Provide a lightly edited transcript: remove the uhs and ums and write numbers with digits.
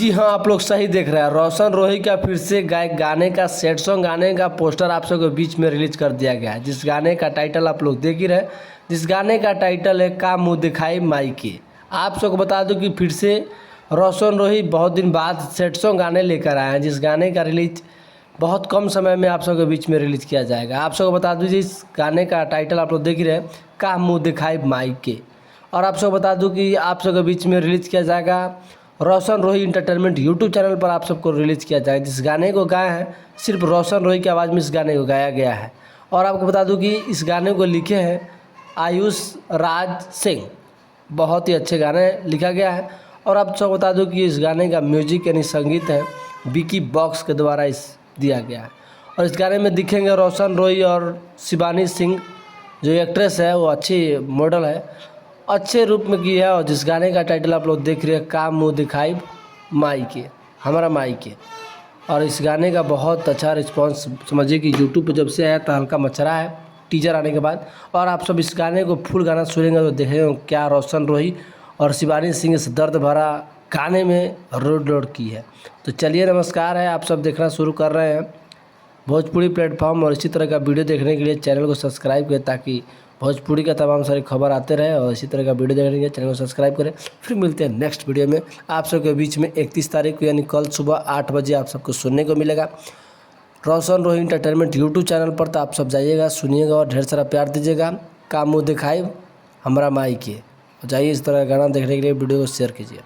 जी हाँ, आप लोग सही देख रहे हैं। रोशन रोही का फिर से गाने का सेट सॉन्ग गाने का पोस्टर आप सबके बीच में रिलीज कर दिया गया है। जिस गाने का टाइटल आप लोग देख ही रहे हैं, जिस गाने का टाइटल है का मुँह दिखाई माई के। आप सबको बता दूं कि फिर से रोशन रोही बहुत दिन बाद सेट सॉन्ग गाने लेकर आए हैं, जिस गाने का रिलीज बहुत कम समय में आप सबके बीच में रिलीज किया जाएगा। आप सबको बता दूँ इस गाने का टाइटल आप लोग देख ही रहे हैं, का मुँह दिखाई माई के। और आप सबको बता दूं कि आप सबके बीच में रिलीज किया जाएगा रोशन रोही इंटरटेनमेंट यूट्यूब चैनल पर आप सबको रिलीज़ किया जाएगा। जिस गाने को गाए हैं सिर्फ रोशन रोही की आवाज़ में इस गाने को गाया गया है। और आपको बता दूं कि इस गाने को लिखे हैं आयुष राज सिंह। बहुत ही अच्छे गाने लिखा गया है। और आप सबको बता दूं कि इस गाने का म्यूजिक यानी संगीत है विकी बॉक्स के द्वारा दिया गया है। और इस गाने में दिखेंगे रोशन रोही और शिवानी सिंह, जो एक्ट्रेस है वो अच्छी मॉडल है, अच्छे रूप में की है। और जिस गाने का टाइटल आप लोग देख रहे हैं का मुँह दिखाई माई के, हमारा माई के। और इस गाने का बहुत अच्छा रिस्पांस समझिए कि यूट्यूब पे जब से आया तो हल्का मच रहा है टीजर आने के बाद। और आप सब इस गाने को फुल गाना सुनेंगे तो देखेंगे क्या रोशन रोही और शिवानी सिंह इस दर्द भरा गाने में रोड की है। तो चलिए नमस्कार है, आप सब देखना शुरू कर रहे हैं भोजपुरी प्लेटफॉर्म। और इसी तरह का वीडियो देखने के लिए चैनल को सब्सक्राइब करें ताकि भोजपुरी का तमाम सारी खबर आते रहे। और इसी तरह का वीडियो देखने के लिए चैनल को सब्सक्राइब करें। फिर मिलते हैं नेक्स्ट वीडियो में आप सबके बीच में 31 तारीख को, यानी कल सुबह 8 बजे आप सबको सुनने को मिलेगा रोशन रोही इंटरटेनमेंट यूट्यूब चैनल पर। तो आप सब जाइएगा, सुनिएगा और ढेर सारा प्यार दीजिएगा। का मुँह दिखाई हमारा माई के। जाइए इस तरह का गाना देखने के लिए वीडियो को शेयर कीजिए।